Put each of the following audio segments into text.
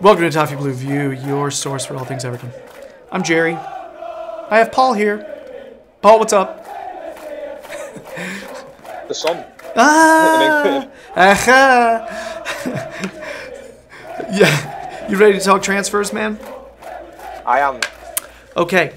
Welcome to Toffee Blue View, your source for all things Everton. I'm Gerry. I have Paul here. Paul, what's up? The sun. Yeah. You ready to talk transfers, man? I am. Okay.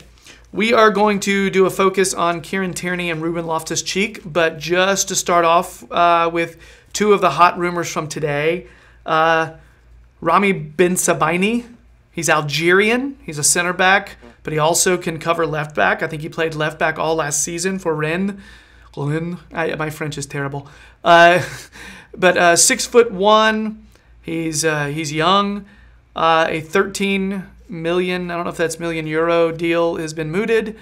We are going to do a focus on Kieran, Tierney, and Ruben Loftus-Cheek, but just to start off with two of the hot rumors from today. Rami bin Sabaini, he's Algerian. He's a center back, but he also can cover left back. I think he played left back all last season for Rennes. My French is terrible. But 6'1", he's young. A 13 million, I don't know if that's million euro deal has been mooted.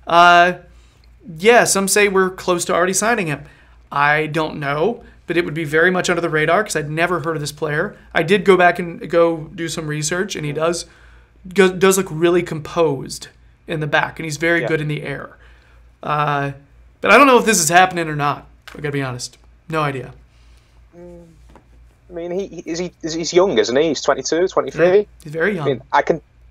Yeah, some say we're close to already signing him. I don't know, but it would be very much under the radar because I'd never heard of this player. I did go back and do some research, and he does look really composed in the back, and he's very good in the air. But I don't know if this is happening or not. I gotta be honest, no idea. I mean, he's young, isn't he? He's 22, 23. Yeah, he's very young. I mean,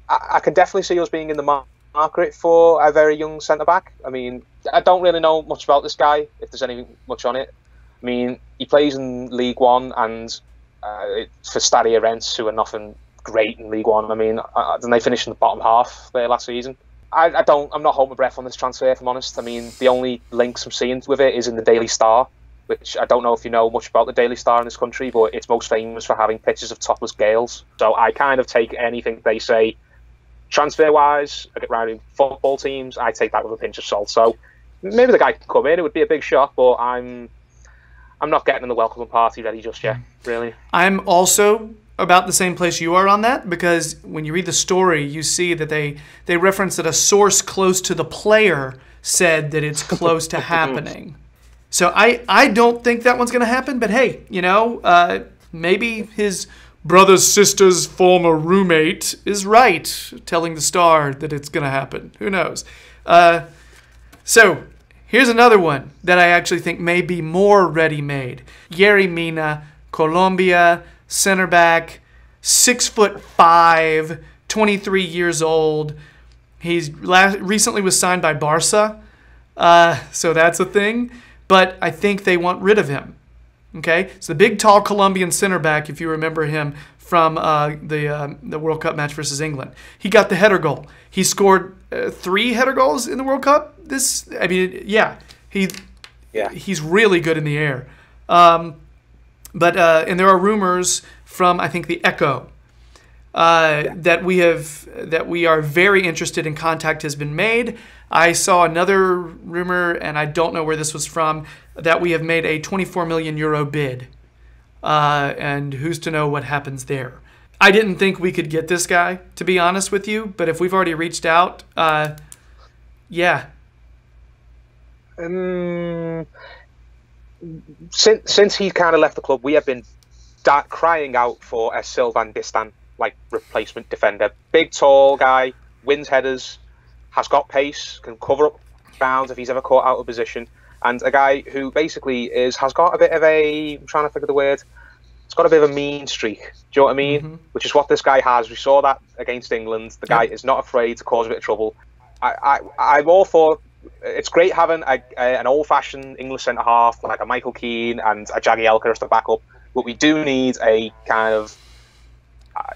I can definitely see us being in the market for a very young centre back. I mean, I don't really know much about this guy, if there's anything much on it. I mean, he plays in League One and for Stade Reims, who are nothing great in League One. I mean, didn't they finish in the bottom half there last season? I'm not holding my breath on this transfer, if I'm honest. I mean, the only links I'm seeing with it is in the Daily Star, which I don't know if you know much about the Daily Star in this country, but it's most famous for having pictures of topless girls. So I kind of take anything they say transfer-wise, around football teams, I take that with a pinch of salt. So maybe the guy can come in. It would be a big shock, but I'm not getting in the welcome party ready just yet, really. I'm also about the same place you are on that, because when you read the story, you see that they reference that a source close to the player said that it's close to happening. So I don't think that one's going to happen, but hey, you know, maybe his brother's sister's former roommate is right, telling the Star that it's going to happen. Who knows? So here's another one that I actually think may be more ready-made. Yerry Mina, Colombia, center back, 6'5", 23 years old. He's recently was signed by Barca, so that's a thing. But I think they want rid of him. Okay, so the big, tall Colombian center back, if you remember him from the World Cup match versus England, he got the header goal. He scored 3 header goals in the World Cup. He's really good in the air. And there are rumors from, I think, the Echo that we are very interested in. Contact has been made. I saw another rumor, and I don't know where this was from, that we have made a 24 million euro bid. And who's to know what happens there? I didn't think we could get this guy, to be honest with you, but if we've already reached out, yeah. Since he kind of left the club, we have been crying out for a Sylvain Distin like replacement defender. Big, tall guy, wins headers, has got pace, can cover up bounds if he's ever caught out of position, and a guy who basically has got a bit of a, I'm trying to think of the word, it's got a bit of a mean streak. Do you know what I mean? Mm-hmm. Which is what this guy has. We saw that against England. The guy is not afraid to cause a bit of trouble. I'm all for. It's great having an old-fashioned English centre-half like a Michael Keane and a Jagielka as the backup, but we do need a kind of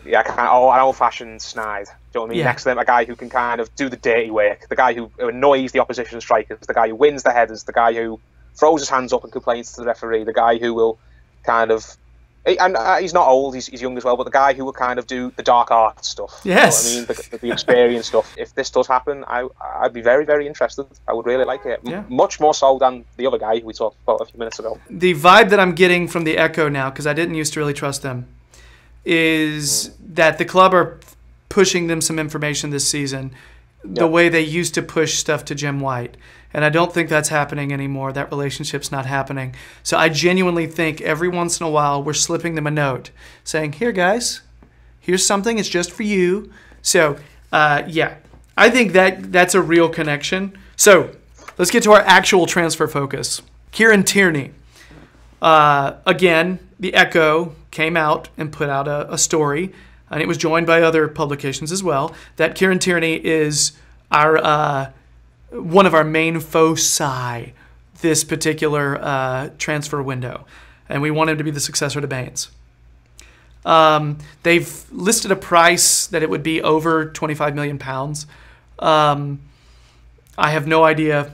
an old-fashioned Snide. Do you know what I mean? Yeah. Next to them, a guy who can kind of do the dirty work, the guy who annoys the opposition strikers, the guy who wins the headers, the guy who throws his hands up and complains to the referee, the guy who will kind of, and he's not old, he's young as well, but the guy who will kind of do the dark art stuff. Yes. You know what I mean? The experience stuff. If this does happen, I'd be very, very interested. I would really like it. Yeah. Much more so than the other guy we talked about a few minutes ago. The vibe that I'm getting from the Echo now, because I didn't used to really trust them, is that the club are pushing them some information this season the way they used to push stuff to Jim White. And I don't think that's happening anymore. That relationship's not happening. So I genuinely think every once in a while we're slipping them a note saying, here, guys, here's something. It's just for you. So, yeah, I think that's a real connection. So let's get to our actual transfer focus. Kieran Tierney. Again, the Echo came out and put out a story. and it was joined by other publications as well, that Kieran Tierney is our one of our main foci this particular transfer window, and we want him to be the successor to Baines. They've listed a price that it would be over £25 million. I have no idea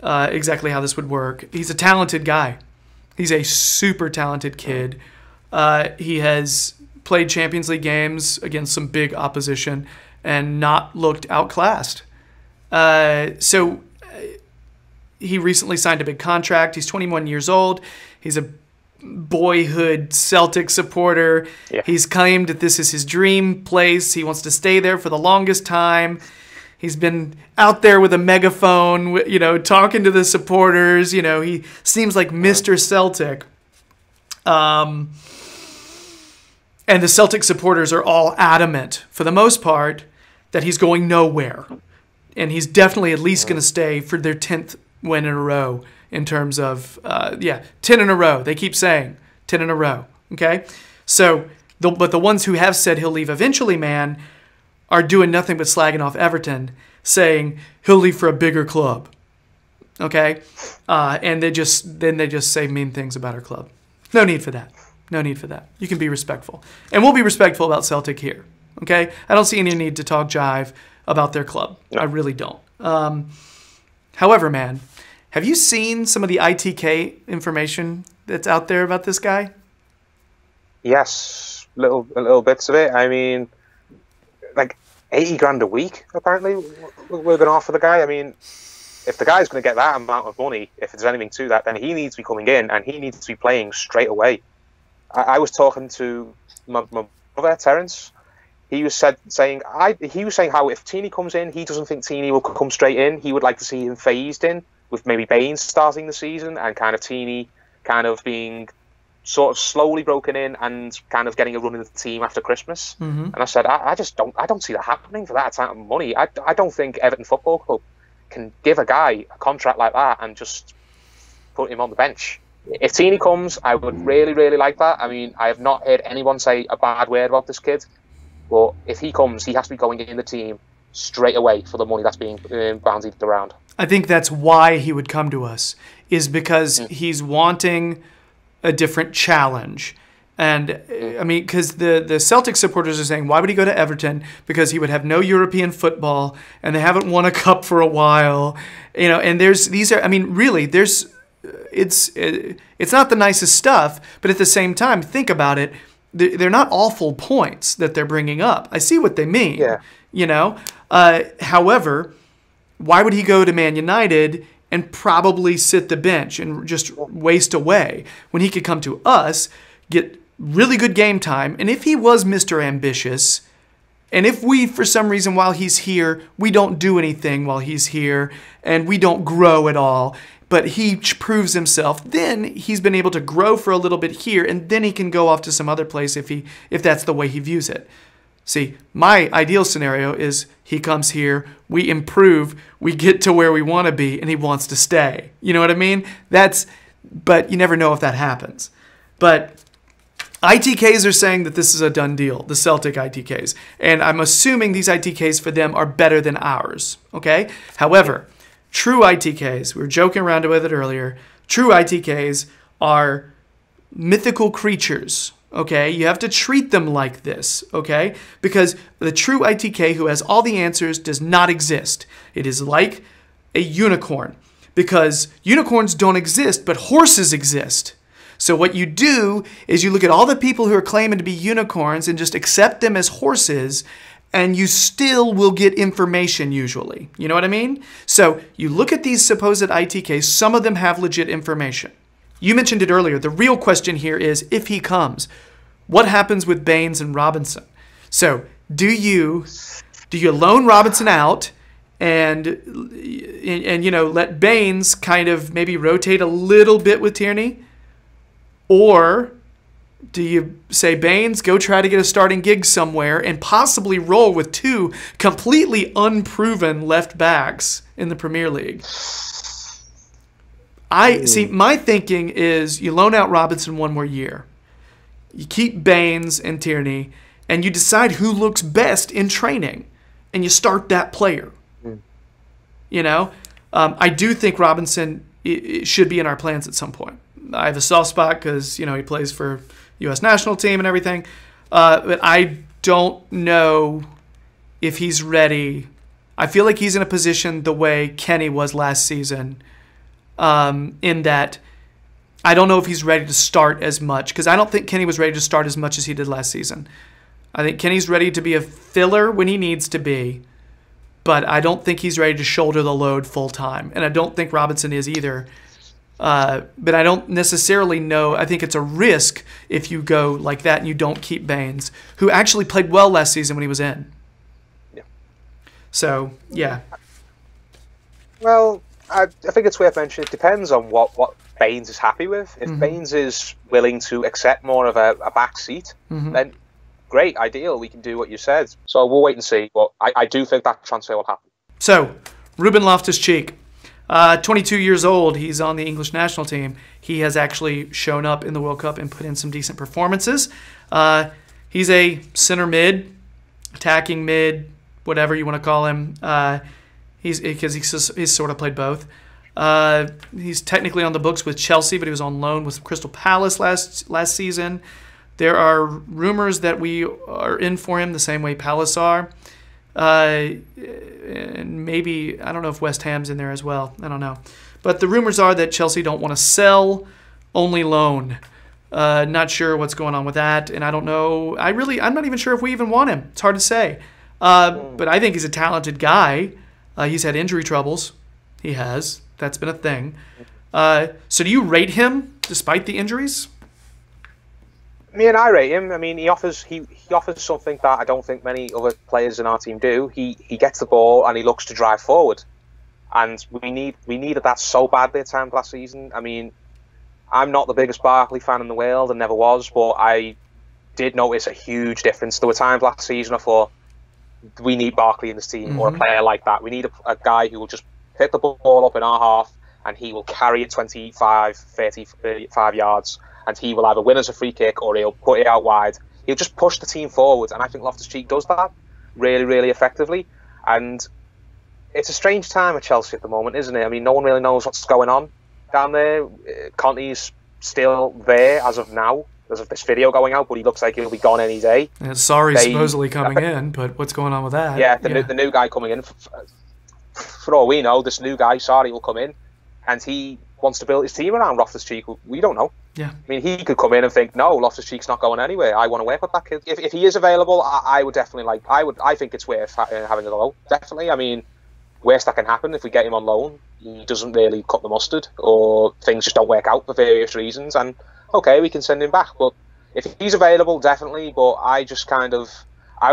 exactly how this would work. He's a talented guy. He's a super talented kid. He has played Champions League games against some big opposition and not looked outclassed. So he recently signed a big contract. He's 21 years old. He's a boyhood Celtic supporter. Yeah. He's claimed that this is his dream place. He wants to stay there for the longest time. He's been out there with a megaphone, talking to the supporters. He seems like Mr. Celtic. And the Celtic supporters are all adamant, for the most part, that he's going nowhere. And he's definitely at least going to stay for their 10th win in a row in terms of, 10 in a row. They keep saying 10 in a row, okay? So, but the ones who have said he'll leave eventually, man, are doing nothing but slagging off Everton, saying he'll leave for a bigger club, okay? And they just say mean things about our club. No need for that. No need for that. You can be respectful. And we'll be respectful about Celtic here, okay? I don't see any need to talk jive about their club. No. I really don't. However, man, have you seen some of the ITK information that's out there about this guy? Yes, little bits of it. I mean, like 80 grand a week, apparently, we're going to offer the guy. I mean, if the guy's going to get that amount of money, if there's anything to that, then he needs to be coming in and he needs to be playing straight away. I was talking to my brother, Terence. He was saying how if Tierney comes in, he doesn't think Tierney will come straight in. He would like to see him phased in, with maybe Baines starting the season and kind of Tierney kind of being sort of slowly broken in and kind of getting a run in the team after Christmas. Mm-hmm. And I said, I don't see that happening for that amount of money. I don't think Everton Football Club can give a guy a contract like that and just put him on the bench. If Tierney comes, I would really, really like that. I mean, I have not heard anyone say a bad word about this kid. But if he comes, he has to be going in the team straight away for the money that's being bandied around. I think that's why he would come to us, is because he's wanting a different challenge. And, I mean, because the Celtic supporters are saying, why would he go to Everton? Because he would have no European football, and they haven't won a cup for a while. And it's not the nicest stuff, but at the same time, think about it. They're not awful points that they're bringing up. I see what they mean. Yeah. However, why would he go to Man United and probably sit the bench and just waste away when he could come to us, get really good game time? And if he was Mr. Ambitious, and if we, for some reason, while he's here, we don't do anything while he's here, and we don't grow at all, but he proves himself, then he's been able to grow for a little bit here, and then he can go off to some other place if that's the way he views it. See, my ideal scenario is he comes here, we improve, we get to where we want to be, and he wants to stay. You know what I mean? But you never know if that happens. But ITKs are saying that this is a done deal, the Celtic ITKs. And I'm assuming these ITKs for them are better than ours, okay? However, true ITKs, we were joking around with it earlier, true ITKs are mythical creatures, okay? You have to treat them like this, okay? Because the true ITK who has all the answers does not exist. It is like a unicorn, because unicorns don't exist, but horses exist. So what you do is you look at all the people who are claiming to be unicorns and just accept them as horses, and you still will get information usually. You know what I mean? So you look at these supposed ITKs, some of them have legit information. You mentioned it earlier. The real question here is, if he comes, what happens with Baines and Robinson? So do you loan Robinson out and let Baines kind of maybe rotate a little bit with Tierney? Or do you say, Baines, go try to get a starting gig somewhere and possibly roll with two completely unproven left backs in the Premier League? My thinking is you loan out Robinson one more year. You keep Baines and Tierney, and you decide who looks best in training, and you start that player. You know, I do think Robinson it should be in our plans at some point. I have a soft spot because, you know, he plays for U.S. national team and everything. But I don't know if he's ready. I feel like he's in a position the way Kenny was last season, in that I don't know if he's ready to start as much, because I don't think Kenny was ready to start as much as he did last season. I think Kenny's ready to be a filler when he needs to be, but I don't think he's ready to shoulder the load full time. And I don't think Robinson is either. But I don't necessarily know. I think it's a risk if you go like that and you don't keep Baines, who actually played well last season when he was in. Yeah. So, yeah. Well, I think it's worth mentioning. It depends on what Baines is happy with. If Baines is willing to accept more of a back seat, then great, ideal. We can do what you said. So we'll wait and see. But I do think that transfer will happen. So, Ruben Loftus-Cheek. 22 years old, he's on the English national team. He has actually shown up in the World Cup and put in some decent performances. He's a center mid, attacking mid, whatever you want to call him. He's sort of played both. He's technically on the books with Chelsea, but he was on loan with Crystal Palace last season. There are rumors that we are in for him the same way Palace are. And maybe, I don't know if West Ham's in there as well. I don't know. But the rumors are that Chelsea don't want to sell, only loan. Not sure what's going on with that. And I don't know. I'm not even sure if we even want him. It's hard to say. But I think he's a talented guy. He's had injury troubles. He has. That's been a thing. So do you rate him despite the injuries? I rate him. I mean, he offers something that I don't think many other players in our team do. He gets the ball and he looks to drive forward, and we needed that so badly at times last season. I mean, I'm not the biggest Barkley fan in the world and never was, but I did notice a huge difference. There were times last season I thought we need Barkley in this team or a player like that. We need a guy who will just pick the ball up in our half and he will carry it 25, 30, 35 yards. And he will either win as a free kick or he'll put it out wide. He'll just push the team forward. And I think Loftus-Cheek does that really, really effectively. And it's a strange time at Chelsea at the moment, isn't it? I mean, no one really knows what's going on down there. Conte's still there as of now. There's this video going out, but he looks like he'll be gone any day. And Sarri's supposedly coming in, but what's going on with that? Yeah, the new guy coming in. For all we know, this new guy, Sarri, will come in. And he wants to build his team around Loftus-Cheek. We don't know. Yeah. I mean, he could come in and think, no, Loftus-Cheek's not going anywhere. I want to work with that kid. If he is available, I would definitely I think it's worth having a go. Definitely. I mean, worst that can happen if we get him on loan, he doesn't really cut the mustard or things just don't work out for various reasons. And okay, we can send him back. But if he's available, definitely. But I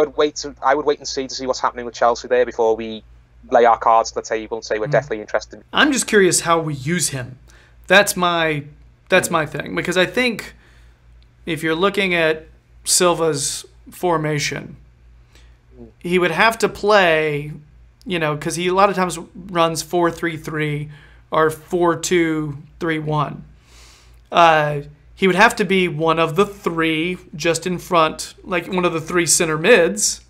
would wait and see to see what's happening with Chelsea there before we lay our cards to the table and say we're definitely interested. I'm just curious how we use him. That's my thing, because I think if you're looking at Silva's formation, he would have to play, because he a lot of times runs 4-3-3 or 4-2-3-1. He would have to be one of the three just in front, like one of the three center mids,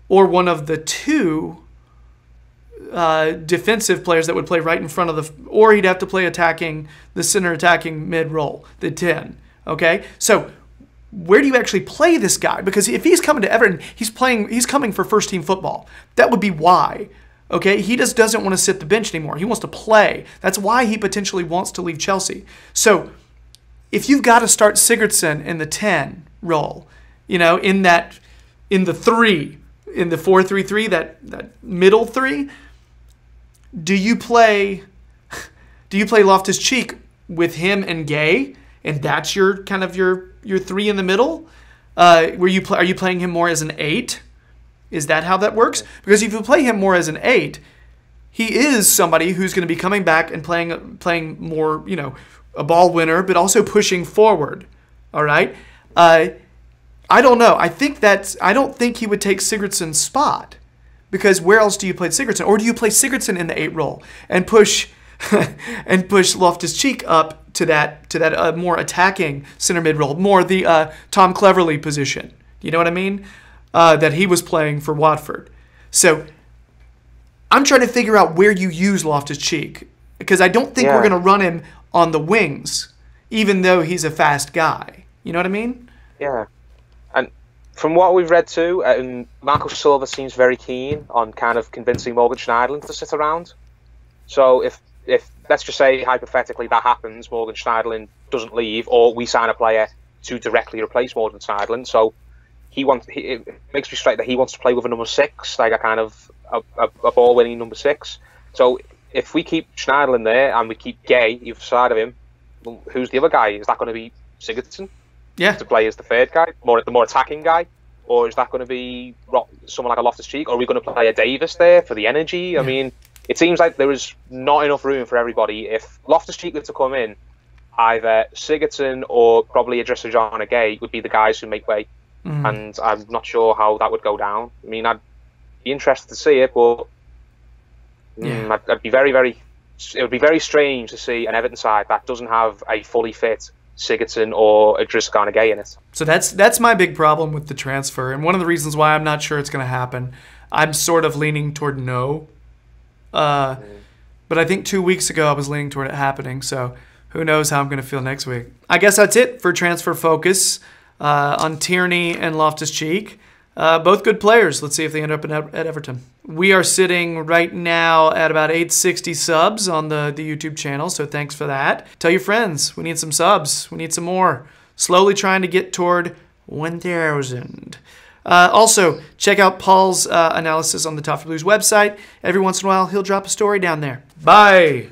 or one of the two defensive players that would play right in front of or he'd have to play the center attacking mid role, the 10. Okay, so where do you actually play this guy? Because if he's coming to Everton, he's coming for first team football. That would be why. Okay, he just doesn't want to sit the bench anymore. He wants to play. That's why he potentially wants to leave Chelsea. So if you've got to start Sigurdsson in the 10 role, in the 3, in the 4-3-3, that middle 3. Do you play Loftus-Cheek with him and Gay, and that's your kind of your 3 in the middle? Are you playing him more as an 8? Is that how that works? Because if you play him more as an 8, he is somebody who's going to be coming back and playing more, a ball winner, but also pushing forward. All right. I don't know. I don't think he would take Sigurdsson's spot, because where else do you play Sigurdsson? Or do you play Sigurdsson in the 8 role and push Loftus-Cheek up to that more attacking center mid role, more the Tom Cleverley position. You know what I mean? That he was playing for Watford. So I'm trying to figure out where you use Loftus-Cheek, because I don't think we're going to run him on the wings, even though he's a fast guy. You know what I mean? Yeah. And from what we've read too, Marco Silva seems very keen on kind of convincing Morgan Schneiderlin to sit around. So if let's just say hypothetically that happens, Morgan Schneiderlin doesn't leave, or we sign a player to directly replace Morgan Schneiderlin. So it makes me straight that he wants to play with a number 6, like a kind of a ball-winning number 6. So if we keep Schneiderlin there and we keep Gay either side of him, who's the other guy? Is that going to be Sigurdsson? Yeah. To play as the third guy, the more attacking guy, or is that going to be someone like a Loftus-Cheek? Or are we going to play a Davis there for the energy? I mean, it seems like there is not enough room for everybody. If Loftus-Cheek were to come in, either Sigurdsson or probably Idrissa Gana Gueye would be the guys who make way. And I'm not sure how that would go down. I mean, I'd be interested to see it, but I'd be it would be very strange to see an Everton side that doesn't have a fully fit Sigurdsson or Idrissa Gana Gueye in it. So that's my big problem with the transfer, and one of the reasons why I'm not sure it's going to happen. I'm sort of leaning toward no. But I think 2 weeks ago I was leaning toward it happening, so who knows how I'm going to feel next week. I guess that's it for Transfer Focus on Tierney and Loftus-Cheek. Both good players. Let's see if they end up at Everton. We are sitting right now at about 860 subs on the YouTube channel, so thanks for that. Tell your friends. We need some subs. We need some more. Slowly trying to get toward 1,000. Also, check out Paul's analysis on the Toffee Blues website. Every once in a while, he'll drop a story down there. Bye!